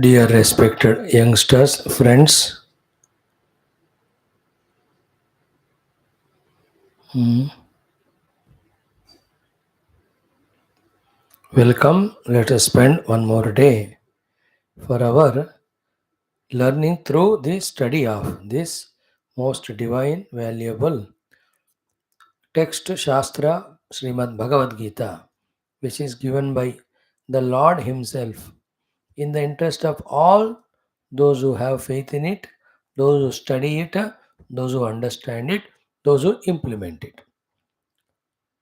Dear respected youngsters, friends, welcome. Let us spend one more day for our learning through the study of this most divine, valuable text Shastra Srimad Bhagavad Gita, which is given by the Lord Himself in the interest of all those who have faith in it, those who study it, those who understand it, those who implement it.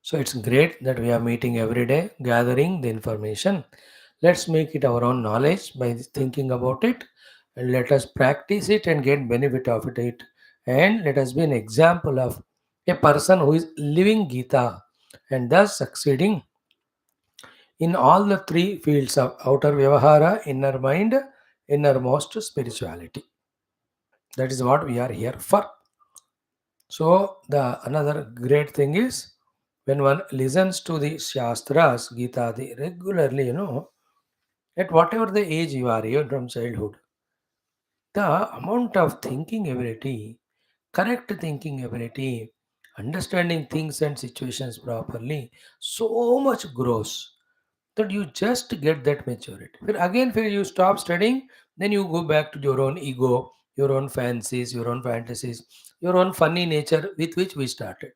So it's great that we are meeting every day, gathering the information. Let's make it our own knowledge by thinking about it, and let us practice it and get benefit of it. And let us be an example of a person who is living Gita and thus succeeding in all the three fields of outer vyavahara, inner mind, innermost spirituality. That is what we are here for. So the another great thing is when one listens to the Shastras, Gita, regularly, at whatever the age you are, even from childhood, the amount of thinking ability, correct thinking ability, understanding things and situations properly, so much grows that you just get that maturity. But again, when you stop studying, then you go back to your own ego, your own fancies, your own fantasies, your own funny nature with which we started.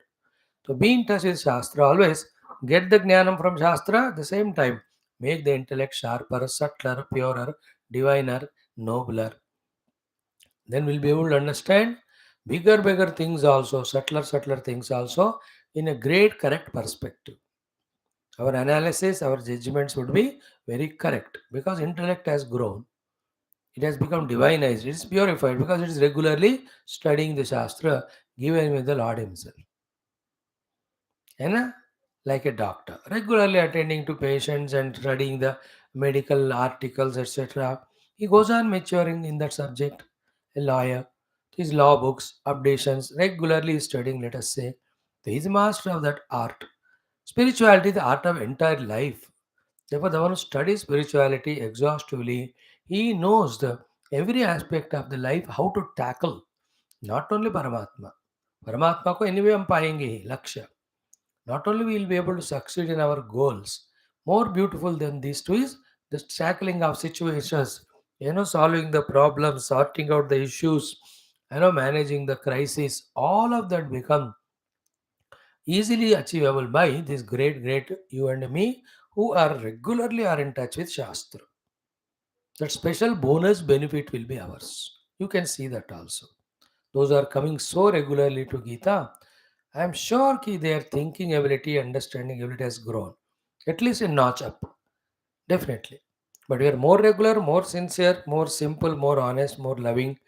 So be in touch with Shastra always. Get the Jnanam from Shastra at the same time. Make the intellect sharper, subtler, purer, diviner, nobler. Then we'll be able to understand bigger things also, subtler things also in a great correct perspective. Our analysis, our judgments would be very correct because intellect has grown. It has become divinized. It is purified because it is regularly studying the Shastra given by the Lord Himself. And like a doctor, regularly attending to patients and studying the medical articles, etc. He goes on maturing in that subject. A lawyer, his law books, updations, regularly studying, let us say. He is a master of that art. Spirituality, the art of entire life. Therefore, the one who studies spirituality exhaustively, he knows the every aspect of the life, how to tackle. Not only Paramatma. Paramatma को anyway हम पाएंगे ही लक्ष्य. Not only we will be able to succeed in our goals, more beautiful than these two is the tackling of situations, solving the problems, sorting out the issues, managing the crisis. All of that become easily achievable by this great you and me who are regularly are in touch with Shastra. That special bonus benefit will be ours. You can see that also. Those are coming so regularly to Gita. I am sure ki their thinking ability, understanding ability has grown. At least a notch up. Definitely. But we are more regular, more sincere, more simple, more honest, more loving.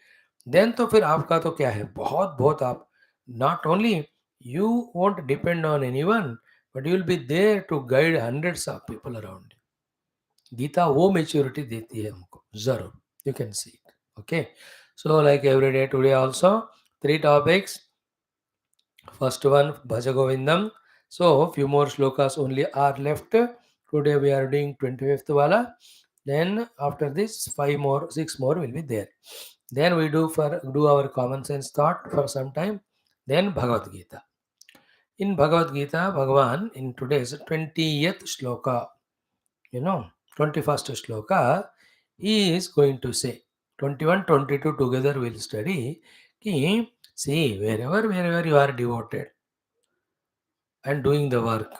Then तो फिर आपका तो क्या है बहुत बहुत आप not only you won't depend on anyone but you will be there to guide hundreds of people around you. Gita वो मेच्योरिटी देती है हमको जरूर. You can see it. Okay. So like every day today also three topics. First one, Bhaja Govindam. So, few more shlokas only are left. Today we are doing 25th wala. Then after this, five more, six more will be there. Then we do our common sense thought for some time. Then Bhagavad Gita. In Bhagavad Gita, Bhagavan in today's 20th shloka, 21st shloka, he is going to say 21, 22 together we'll study. Ki, see, wherever you are devoted and doing the work,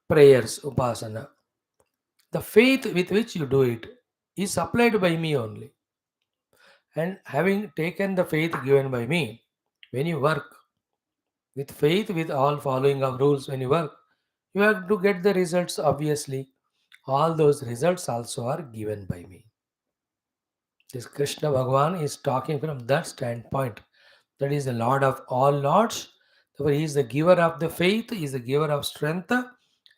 prayers, upasana, the faith with which you do it is supplied by me only. And having taken the faith given by me, when you work with faith, with all following of rules, when you work, you have to get the results, obviously. All those results also are given by me. This Krishna Bhagavan is talking from that standpoint. That is the Lord of all Lords. Therefore, He is the giver of the faith, He is the giver of strength.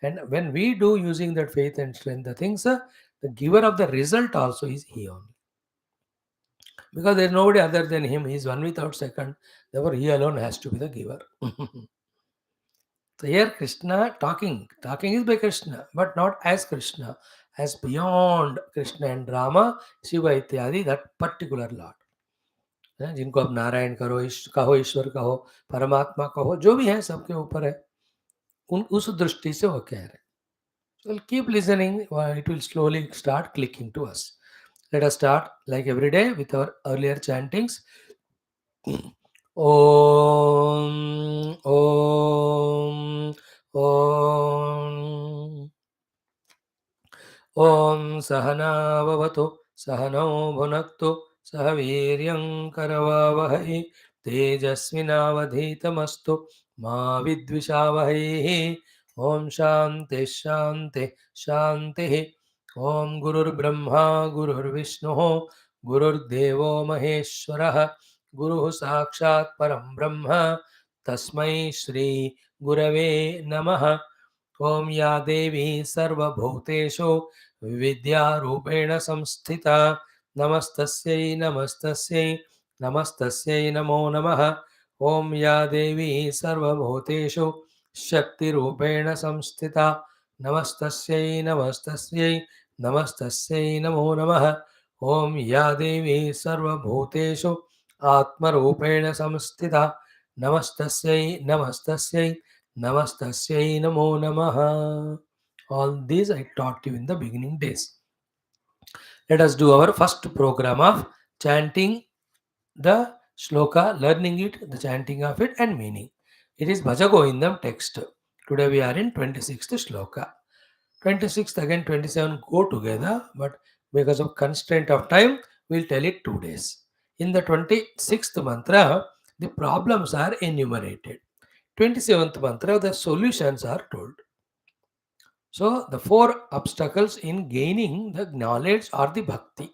And when we do using that faith and strength, the things, the giver of the result also is He only. Because there is nobody other than Him. He is one without second. Therefore, He alone has to be the giver. So here Krishna talking is by Krishna, but not as Krishna, as beyond Krishna and Rama, Shiva इत्यादि, that particular Lord, जिनको आप नारायण कहो ईश्वर कहो परमात्मा कहो, जो भी है सबके ऊपर है, उन उस दृष्टि से वो कह रहे हैं. So we'll keep listening, it will slowly start clicking to us. Let us start like every day with our earlier chantings. Om Om Om. ॐ सहनाववतु सहनौ भुनक्तु सह वीर्यं करवावहै तेजस्विनावधीतमस्तु मा विद्विषावहैः. ॐ शान्तिः शान्तिः शान्तिः. ॐ गुरुर्ब्रह्मा गुरुर्विष्णुः गुरुर्देवो महेश्वरः गुरुः साक्षात् परं ब्रह्म तस्मै श्री गुरवे नमः. ॐ या देवी सर्वभूतेषु विद्यारूपेण संस्थिता नमस्तस्यै नमस्तस्यै नमस्तस्यै नमो नमः. ॐ या देवी सर्वभूतेषु शक्तिरूपेण संस्थिता नमस्तस्यै नमस्तस्यै नमस्तस्यै नमो नमः. ॐ या देवी सर्वभूतेषु आत्मरूपेण संस्थिता नमस्तस्यै नमस्तस्यै नमस्तस्यै नमो नमः. All these I taught you in the beginning days. Let us do our first program of chanting the shloka, learning it, the chanting of it, and meaning. It is Bhaja Govindam text. Today we are in 26th shloka. 26th again 27 go together, but because of constraint of time, we'll tell it 2 days. In the 26th mantra, the problems are enumerated. 27th mantra, the solutions are told. So, the four obstacles in gaining the knowledge are the bhakti.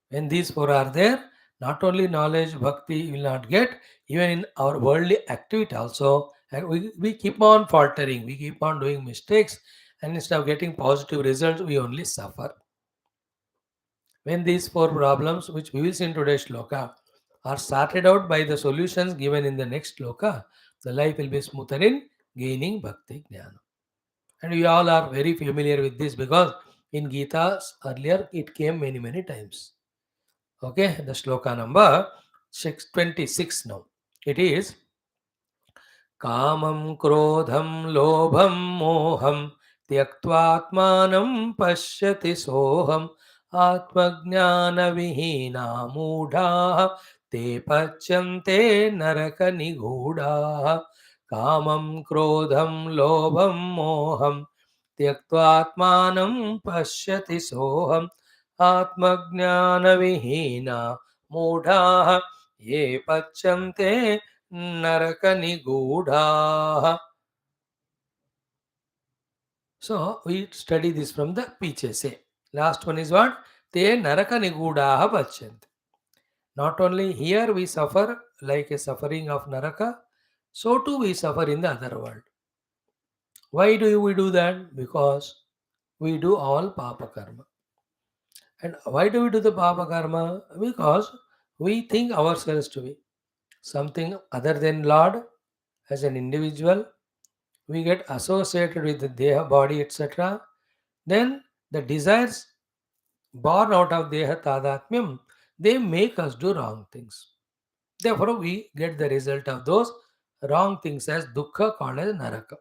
When these four are there, not only knowledge, bhakti you will not get, even in our worldly activity also, and we keep on faltering, we keep on doing mistakes, and instead of getting positive results, we only suffer. When these four problems, which we will see in today's shloka, are sorted out by the solutions given in the next shloka, the life will be smoother in gaining bhakti jnana. And we all are very familiar with this because in Gita earlier it came many, many times. Okay, the shloka number 26 now. It is Kamam Krodham Lobham Moham Tyaktvatmanam Pashyati Soham Atmajnana Vihina Mudha Te Pachyante Naraka Nigudha. Kamam Krodham Lobham Moham Tyaktvatmanam Pashyati Soham Atmajnana Mudha Ye Pachyante Narakanigudha. So we study this from the Piche say. Last one is what? Te Narakanigudaha Pachyant. Not only here we suffer like a suffering of Naraka, so too we suffer in the other world. Why do we do that? Because we do all Papa Karma. And why do we do the Papa Karma? Because we think ourselves to be something other than Lord as an individual. We get associated with the Deha, body, etc. Then the desires born out of Deha Tadatmyam, they make us do wrong things. Therefore, we get the result of those wrong things as dukkha called as naraka.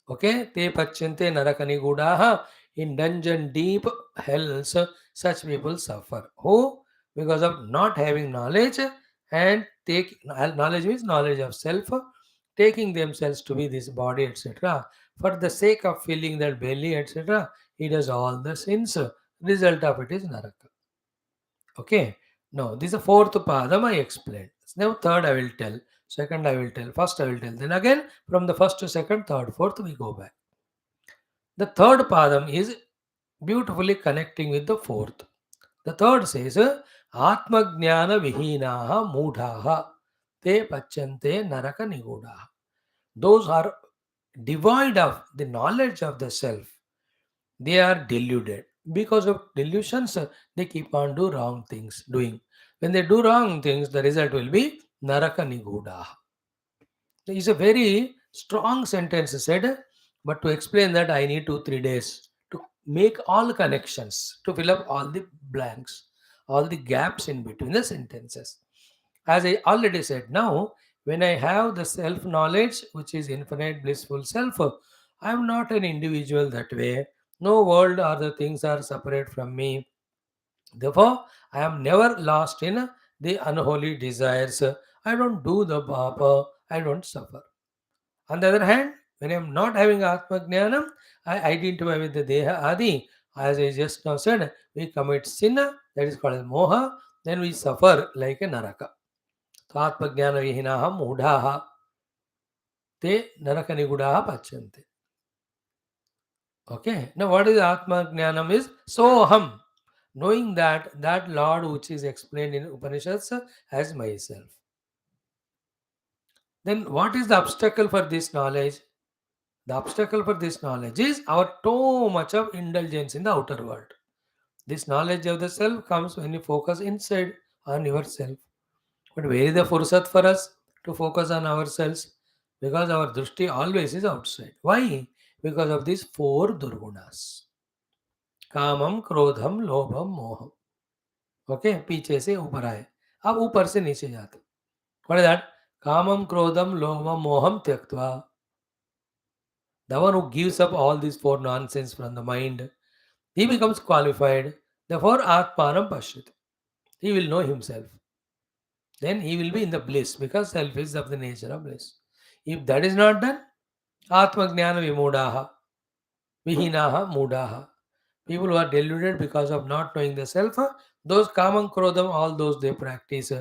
Okay, te pachyante narakani gudaha. In dungeon deep hells, such people suffer. Who? Because of not having knowledge and take knowledge means knowledge of self, taking themselves to be this body, etc. For the sake of filling that belly, etc., he does all the sins. Result of it is naraka. Okay. Now, this is the fourth padam I explained. Now, third I will tell. Second I will tell. First I will tell. Then again, from the first to second, third, fourth, we go back. The third padam is beautifully connecting with the fourth. The third says, Atmajnana vihinaha mudhaha te pachyante naraka nigudaha. Those are devoid of the knowledge of the self. They are deluded. Because of delusions, they keep on doing wrong things. When they do wrong things, the result will be naraka nigudaha. It's a very strong sentence said, but to explain that I need 2-3 days to make all connections, to fill up all the blanks, all the gaps in between the sentences. As I already said, now when I have the self knowledge, which is infinite blissful self, I am not an individual that way. No world or the things are separate from me. Therefore, I am never lost in the unholy desires. I don't do the papa, I don't suffer. On the other hand, when I am not having Atma Jnanam, I identify with the Deha Adi. As I just now said, we commit sin, that is called as Moha, then we suffer like a Naraka. So Atma Jnana Vihinaha Mudhaha Te Naraka Nigudaha Pachyante. Okay, now what is Atma Jnanam is Soham, knowing that Lord which is explained in Upanishads as myself. Then what is the obstacle for this knowledge? The obstacle for this knowledge is our too much of indulgence in the outer world. This knowledge of the self comes when you focus inside on yourself. But where is the fursat for us to focus on ourselves? Because our drishti always is outside. Why? Because of these four durgunas. कामम क्रोधम लोभम मोहम. Okay, पीछे से ऊपर आए, अब ऊपर से नीचे जाते. What is that? कामम क्रोधम लोभम मोहम त्यक्त्वा. The one who gives up all these four nonsense from the mind, he becomes qualified. Therefore, Atmanam Pashyati. He will know himself. Then he will be in the bliss because self is of the nature of bliss. If that is not done, Atma Jnana Vimudaha, Vihinaha Mudaha. People who are deluded because of not knowing the self, those Kamam Krodam, all those they practice,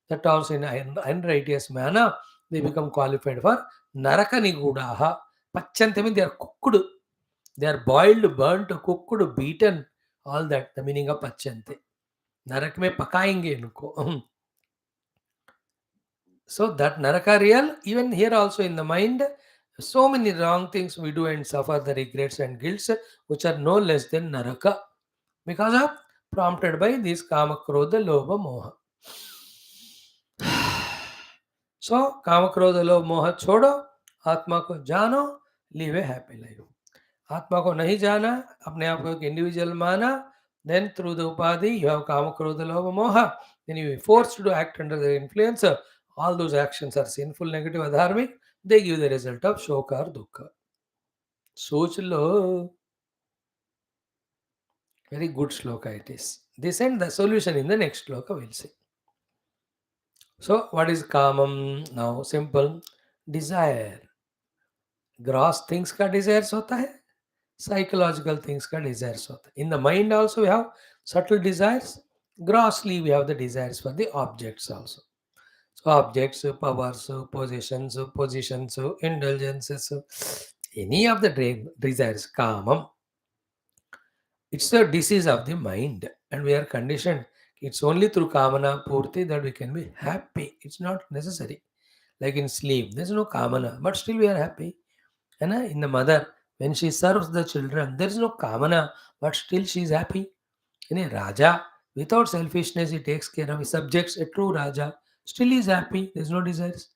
that also in unrighteous manner, they become qualified for Naraka Nigudaha. Pachyante means they are cooked. They are boiled, burnt, cooked, beaten. All that, the meaning of Pachyante. नरक में पकाएंगे इनको. So that naraka real, even here also in the mind, so many wrong things we do and suffer the regrets and guilts which are no less than naraka because of prompted by this kama krodha lobha moha. So kama krodha lobha moha छोड़ो, आत्मा को जानो, live a happy life. आत्मा को नहीं जाना, अपने आप को एक इंडिविजुअल माना, then through the upadhi you have kama krodha lobha moha, then you are forced to act under the influence. All those actions are sinful, negative, adharmic. They give the result of shoka or dukkha. सोच लो. Very good shloka it is. This and the solution in the next shloka we'll see. So what is kamam? Now simple. Desire. Gross things का desires होता है. Psychological things का desires होता है. In the mind also we have subtle desires. Grossly we have the desires for the objects also. So objects, powers, positions, indulgences, any of the desires, kamam. It's a disease of the mind, and we are conditioned. It's only through kamana purti that we can be happy. It's not necessary. Like in sleep, there's no kamana, but still we are happy. And in the mother, when she serves the children, there is no kamana, but still she is happy. In a Raja, without selfishness, he takes care of his subjects. A true Raja still he is happy. There's no desires.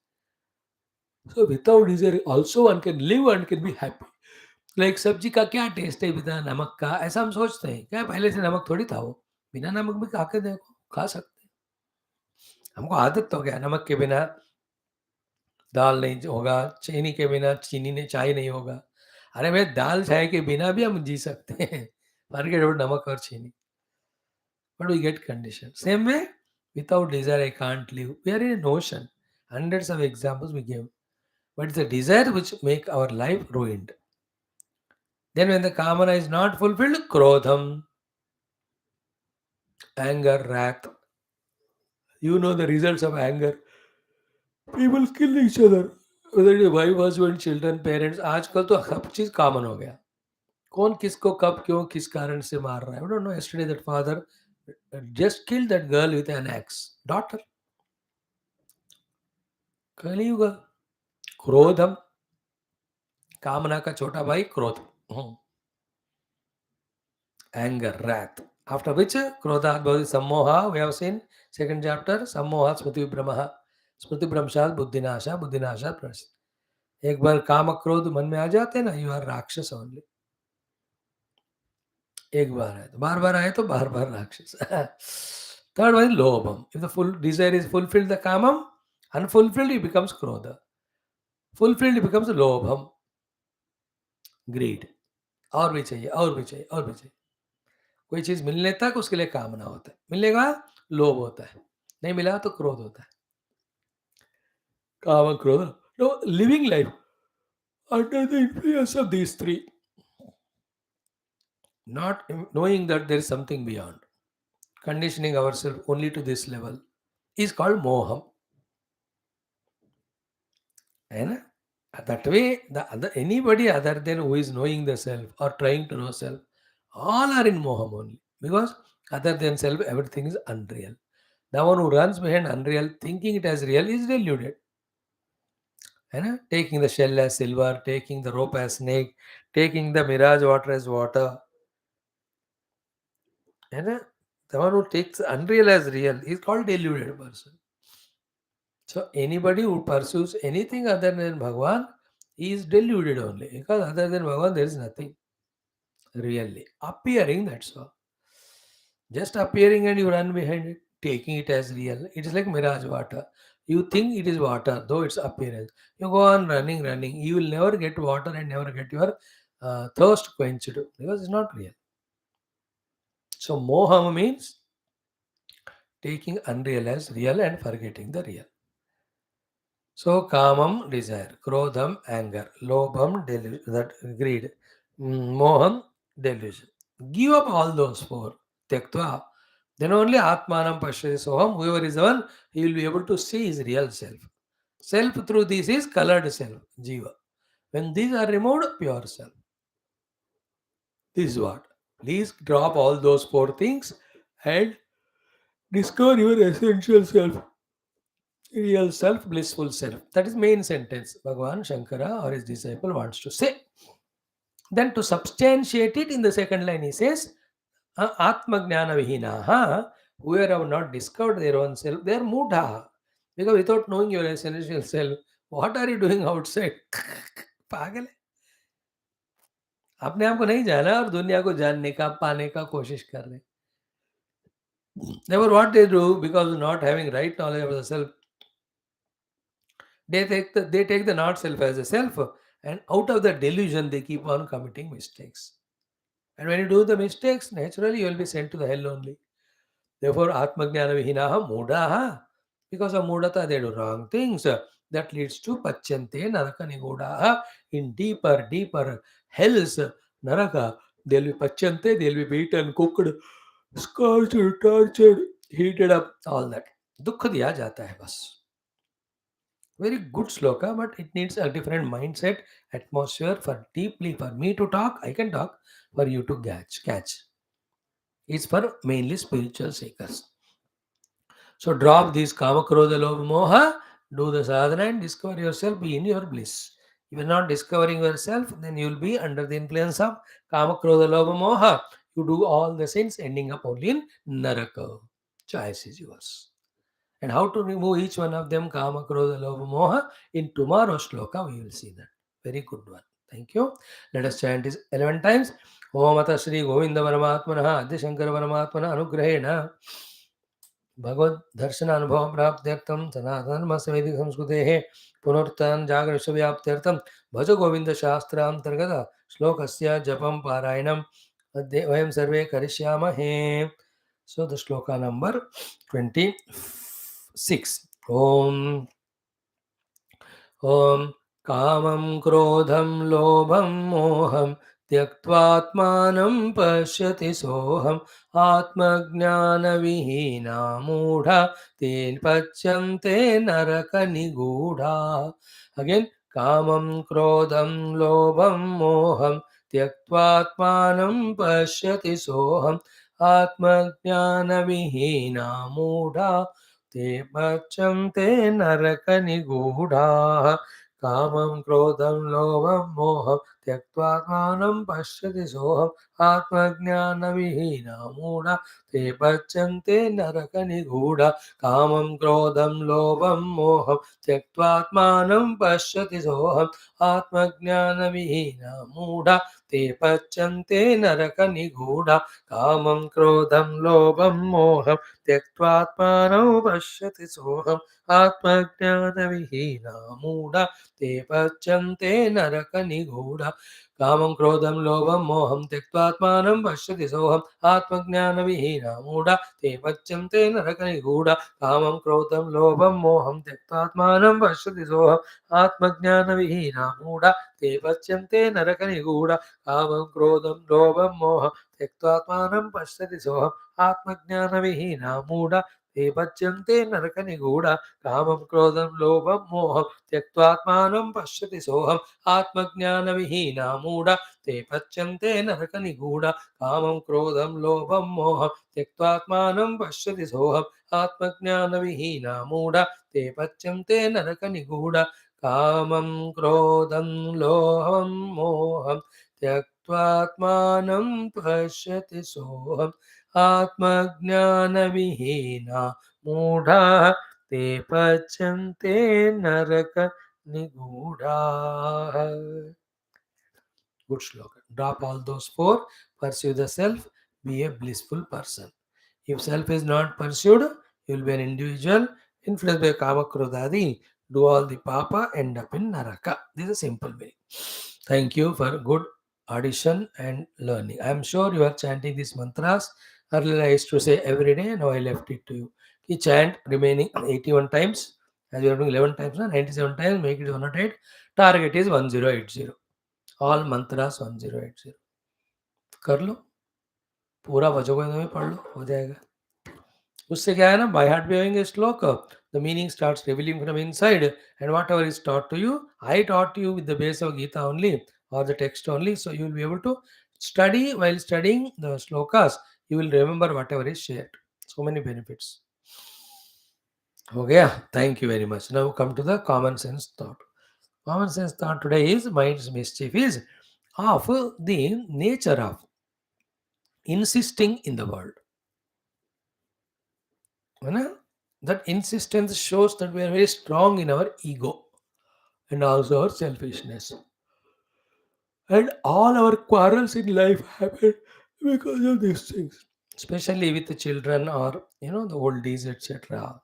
So without desire, also one can live and can be happy. Like सब्जी का क्या test है बिना नमक का, ऐसा हम सोचते हैं क्या? पहले से नमक थोड़ी था वो. बिना नमक भी खा के देखो, खा सकते हैं. हमको आदत तो गया नमक के बिना दाल नहीं होगा, चीनी के बिना चीनी नहीं, चाय नहीं होगा. अरे भाई, दाल चाय के बिना भी हम जी सकते हैं. फॉरगेट अबाउट नमक और चीनी. But we get condition. Same way without desire I can't live. We are in an ocean. Hundreds of examples we give. But it's the desire which make our life ruined. Then when the kamana is not fulfilled, krodham, anger, wrath. You know the results of anger. People kill each other. Whether it is wife, husband, children, parents. आजकल तो सब चीज common हो गया. कौन किसको कब क्यों किस कारण से मार रहा है. I don't know. Yesterday that father just killed that girl with an axe. Daughter. कलियुग. क्रोधम. कामना का छोटा भाई क्रोध. Anger, wrath. After which krodha bhavati sammoha, we have seen second chapter, sammoha smriti vibramaha. स्मृति भ्रंशात बुद्धिनाशा बुद्धिनाशा प्रश्न. एक बार काम क्रोध मन में आ जाते हैं ना, यू आर राक्षस ओनली. एक बार आए तो बार बार आए तो बार बार राक्षस. Third one is lobham. If the full desire is fulfilled, the kamam, unfulfilled, it becomes krodha. Fulfilled, it becomes lobham, greed. और भी चाहिए, और भी चाहिए, और भी चाहिए. कोई चीज मिलने तक उसके लिए कामना होता है, मिलने के बाद लोभ होता है, नहीं मिला तो क्रोध होता है. काम क्रोध. No, living life under the influence of these three, not knowing that there is something beyond, conditioning ourselves only to this level is called moham. है ना? That way, the other anybody other than who is knowing the self or trying to know self, all are in moham only. Because other than self, everything is unreal. The one who runs behind unreal, thinking it as real, is deluded. है ना? Taking the shell as silver, taking the rope as snake, taking the mirage water as water. है ना? The one who takes unreal as real is called deluded person. So anybody who pursues anything other than Bhagwan is deluded only. Because other than Bhagwan there is nothing really. Appearing, that's all. Just appearing and you run behind it, taking it as real. It is like mirage water. You think it is water, though it's appearance. You go on running, running. You will never get water and never get your thirst quenched because it's not real. So moham means taking unreal as real and forgetting the real. So kamam, desire, krodham, anger, lobham, delusion, that greed, moham, delusion. Give up all those four. Tyaktva. Then only atmanam pashyati soham. Whoever is the one, he will be able to see his real self. Self through this is colored self, jiva. When these are removed, pure self. This is what. Please drop all those four things and discover your essential self. Real self, blissful self. That is main sentence Bhagavan Shankara or his disciple wants to say. Then to substantiate it in the second line he says, Atma Jnana Vihinaha, whoever have not discovered their own self, they are mudha. Because without knowing your essential self, what are you doing outside? पागल है. अपने आप को नहीं जाना और दुनिया को जानने का पाने का कोशिश कर रहे. Never what they do because not having right knowledge of the self, they take the not self as a self, and out of the delusion they keep on committing mistakes. And when you do the mistakes, naturally you will be sent to the hell only. Therefore, Atmajnana Vihinaha Mudaha, because of Mudata they do wrong things. That leads to Pachante Naraka Nigodaha, in deeper, deeper hells, Naraka. They'll be Pachante, they'll be beaten, cooked, scorched, tortured, heated up, all that. दुख दिया जाता है बस. Very good sloka, but it needs a different mindset, atmosphere for deeply. For me to talk, I can talk. For you to catch. It's for mainly spiritual seekers. So drop these kama, krodha, lobha, moha, do the sadhana and discover yourself, be in your bliss. If you're not discovering yourself, then you'll be under the influence of kama, krodha, lobha, moha. You do all the sins, ending up only in naraka. Choice is yours. And how to remove each one of them, kama, krodha, lobha, moha, in tomorrow's shloka we will see that. Very good one. Thank you. Let us chant this 11 times. Om Ata Shri Govinda Paramatmana Adi Shankara Paramatmana Anugrahena Bhagavad दर्शन अनुभव प्राप्त्यर्थम सनातन समेधि संस्कृते पुनरुत्थान जागर विश्वव्याप्त्यर्थम भज गोविंद शास्त्रांतर्गत श्लोकस्य जपम पारायणम अद्य वयं सर्वे करिष्यामहे. So the shloka number 26. Om Om Kamam Krodham Lobham Moham त्यक्त्वात्मानं पश्यति सोऽहम् आत्मज्ञानविहीना मूढा तेन पच्यन्ते नरकनिगूढा. Again, कामं क्रोधं लोभं मोहं त्यक्त्वात्मानं पश्यति सोऽहम् आत्मज्ञानविहीना मूढा ते पच्यन्ते नरकनिगूढा. कामं क्रोधं लोभं मोहं त्यक्त्वात्मानं पश्यति सोऽहम् आत्मज्ञानविहीना मूढा ते पच्यन्ते नरकनिगूढ कामं क्रोधं लोभं मोहं त्यक्त्वात्मानं पश्यति सोऽहम् आत्मज्ञानविहीना मूढा ते पच्यन्ते नरकनिगूढ कामं क्रोधं लोभं मोहं त्यक्त्वात्मानौ पश्यति सोऽहम् आत्मज्ञानविहीना मूढा ते पच्यन्ते नरकनिगूढ कामं क्रोधं लोभं मोहं त्यक्त्वात्मानं पश्यति सोऽहम् आत्मज्ञानविहीना मूढा ते पच्यन्ते नरकनिगूढ कामं क्रोधं लोभं मोहं त्यक्त्वात्मानं पश्यति सोऽहम् आत्मज्ञानविहीना मूढा ते पच्यन्ते नरकनिगूढ कामं क्रोधं लोभं मोहं त्यक्त्वात्मानं पश्यति सोऽहम् आत्मज्ञानविहीना मूढा ते पच्यन्ते नरकनिगूढ कामं क्रोधं लोभं मोहं त्यक्त्वात्मानं पश्यति सोऽहम् आत्मज्ञानविहीना मूढा ते पच्यन्ते नरकनिगूढ कामं क्रोधं लोभं मोहं त्यक्त्वात्मानं पश्यति सोऽहम् आत्मज्ञानविहीना मूढा ते पच्यन्ते नरकनिगूढ कामं क्रोधं लोभं मोहं त्यक्त्वात्मानं पश्यति सोऽहम् आत्मज्ञानविहीना मूढाः ते पच्यन्ते नरकनिगूढाः. Good slogan. Drop all those four. Pursue the self. Be a blissful person. If self is not pursued, you will be an individual influenced by kama krodhadi. Do all the papa, end up in naraka. This is a simple meaning. Thank you for good audition and learning. I am sure you are chanting these mantras. Earlier I used to say every day, now I left it to you. You chant remaining 81 times. As you are doing 11 times, 97 times, make it 108. Target is 1080. All mantras 1080 कर लो, पूरा भजगोविंदम में पढ़ लो, हो जाएगा. उससे क्या है ना, बाय हार्ट भी होंगे श्लोक, the meaning starts revealing from inside and whatever is taught to you, I taught you with the base of Gita only और the text only, so you will be able to study. While studying the shlokas you will remember whatever is shared. So many benefits. Okay, thank you very much. Now come to the common sense thought. Common sense thought today is mind's mischief is of the nature of insisting in the world. You know, that insistence shows that we are very strong in our ego and also our selfishness. And all our quarrels in life happen because of these things. Especially with the children or the oldies, etc.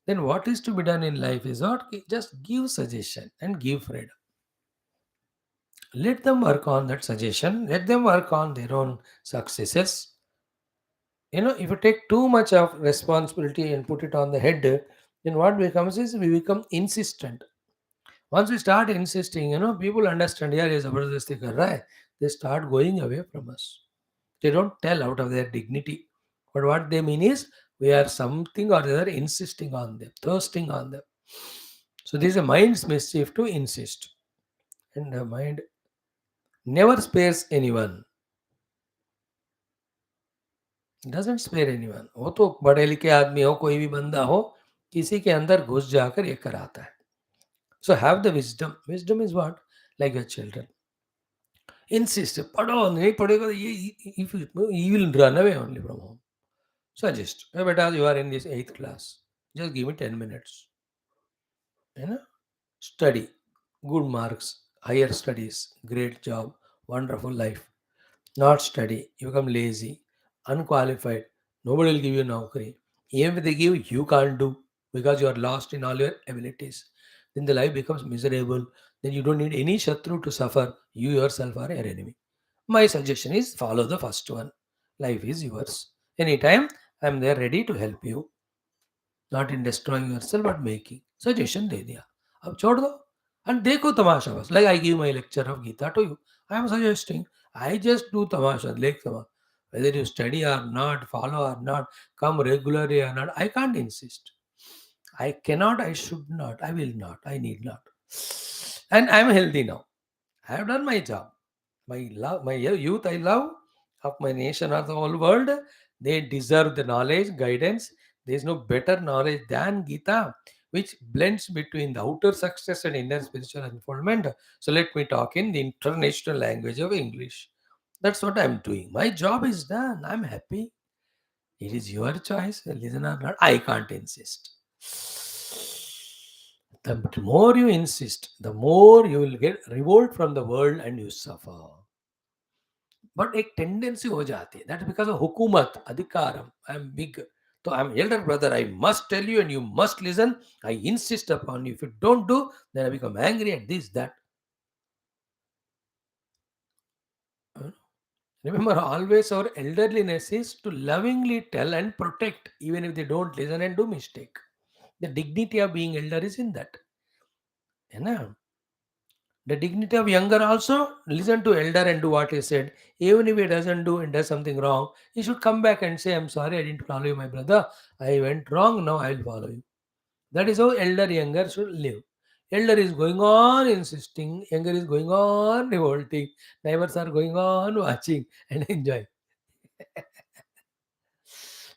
Then what is to be done in life is not just give suggestion and give freedom. Let them work on that suggestion, let them work on their own successes. If you take too much of responsibility and put it on the head, then what becomes is we become insistent. Once we start insisting, people understand, yeah, ये जबरदस्ती कर रहा है, they start going away from us. They don't tell out of their dignity, but what they mean is we are something or the other insisting on them, thirsting on them. So this is a mind's mischief to insist, and the mind never spares anyone. Doesn't spare anyone. वो तो पढ़े लिखे आदमी हो, कोई भी बंदा हो, किसी के अंदर घुस जाकर ये कराता है. So have the wisdom. Wisdom is what, like your children insist, पढ़ो, नहीं पढ़ेगा तो ये will run away only from home. Suggest, बेटा you are in this 8th class, just give me 10 minutes, है ना, study, good marks, higher studies, great job, wonderful life. Not study, you become lazy, unqualified, nobody will give you naukri. Even if they give, you can't do because you are lost in all your abilities. Then the life becomes miserable. Then you don't need any shatru to suffer. You yourself are your enemy. My suggestion is follow the first one. Life is yours. Anytime I am there ready to help you. Not in destroying yourself but making. Suggestion दे दिया, अब छोड़ दो and देखो तमाशा बस. Like I give my lecture of Gita to you, I am suggesting, I just do tamasha, like tamasha. Whether you study or not, follow or not, come regularly or not, I can't insist. I cannot, I should not, I will not, I need not. And I am healthy now. I have done my job. My love, my youth I love, of my nation or the whole world, they deserve the knowledge, guidance. There is no better knowledge than Gita. which blends between the outer success and inner spiritual unfoldment. So let me talk in the international language of English. That's what I'm doing. My job is done. I'm happy. It is your choice. Listen or not. I can't insist. The more you insist, the more you will get revolt from the world and you suffer. But एक tendency हो जाती है that because of हुकूमत अधिकारम आई am big तो I am elder brother I must tell you and you must listen I insist upon you if you don't do then I become angry at this that remember always our elderliness is to lovingly tell and protect even if they don't listen and do mistake the dignity of being elder is in that है ना the dignity of younger also listen to elder and do what he said. Even if he doesn't do and does something wrong, he should come back and say, I'm sorry, I didn't follow you, my brother. I went wrong, now I will follow you. That is how elder younger should live. Elder is going on insisting, younger is going on revolting, neighbors are going on watching and enjoying.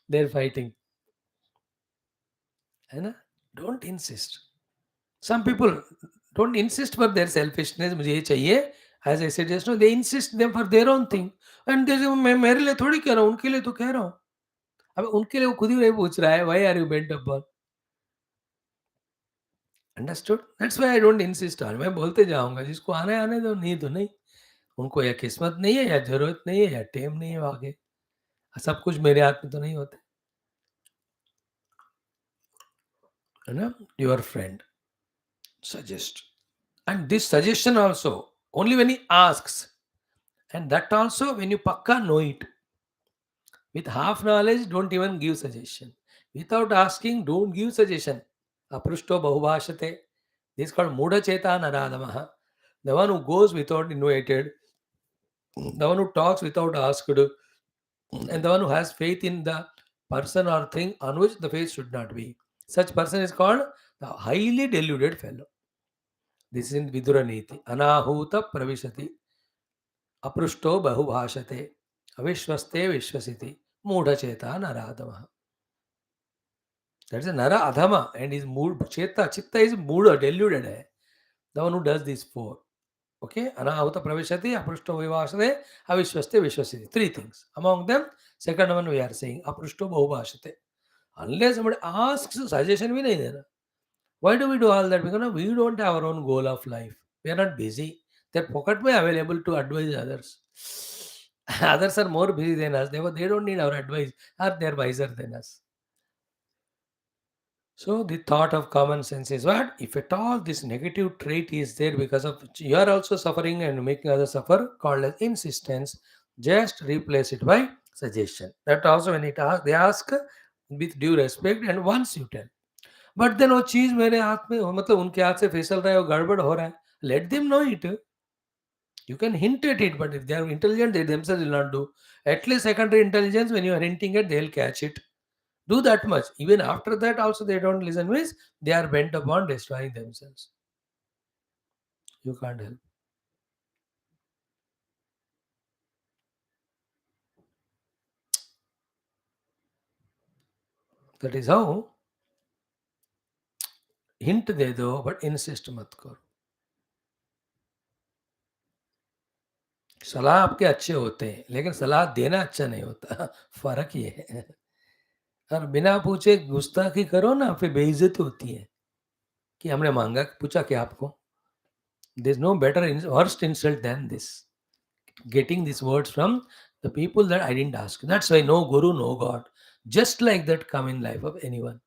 They're fighting. है ना? Don't insist. Some people don't insist for their selfishness. मुझे ये चाहिए. As I said just now, they insist them for their own thing. And they say, मैं मेरे लिए थोड़ी कह रहा हूँ, उनके लिए तो कह रहा हूँ. अब उनके लिए वो खुद ही नहीं पूछ रहा है. Why are you bent upon? Understood? That's why I don't insist on. मैं बोलते जाऊँगा. जिसको आना है आने दो, नहीं तो नहीं. उनको या किस्मत नहीं है, या जरूरत नहीं है, या टेम नहीं है आगे. सब कुछ मेरे हाथ में तो नहीं होते. है ना? Your friend suggest. And this suggestion also, only when he asks. And that also when you pakka know it. With half knowledge, don't even give suggestion. Without asking, don't give suggestion. Aprushto bahubhashate. This is called Mudha Cheta Naradamaha. The one who goes without invited, the one who talks without asked, and the one who has faith in the person or thing on which the faith should not be. Such person is called the highly deluded fellow. This is in Vidura Niti. Anahuta pravishati. Aprushto bahubhashate. Avishwaste vishwasiti. Mudha Cheta Naradamaha. That's a Nara Adhama and his mood Cheta. Chitta is mood deluded. Hai. The one who does these four. Okay? Anahuta pravishati, aprushto vivasate, avishwaste vishwasiti. Three things. Among them, second one we are saying aprushto bahubhashate. Unless somebody asks suggestion, we nahi dena. Why do we do all that? Because we don't have our own goal of life. We are not busy. Their pocket may available to advise others. Others are more busy than us. Therefore, they don't need our advice. Or they are wiser than us. So the thought of common sense is what? If at all this negative trait is there because of which you are also suffering and making others suffer, called as insistence, just replace it by suggestion. That also when they ask with due respect and once you tell. But then वो चीज मेरे हाथ में मतलब उनके हाथ से फिसल रहा है और गड़बड़ हो रहा है. Let them know it. You can hint at it, but if they are intelligent, they themselves will not do. At least secondary intelligence, when you are hinting at, they'll catch it. Do that much. Even after that, also they don't listen, means they are bent upon destroying themselves. You can't help. That is how hint दे दो but insist मत करो. सलाह आपके अच्छे होते हैं लेकिन सलाह देना अच्छा नहीं होता. फर्क ये है. और बिना पूछे गुस्ताखी करो ना फिर बेइज्जत होती है कि हमने मांगा पूछा क्या आपको. There is no better worst insult than this. Getting these words from the people that I didn't ask. That's why no guru, no God. Just like that come in life of anyone.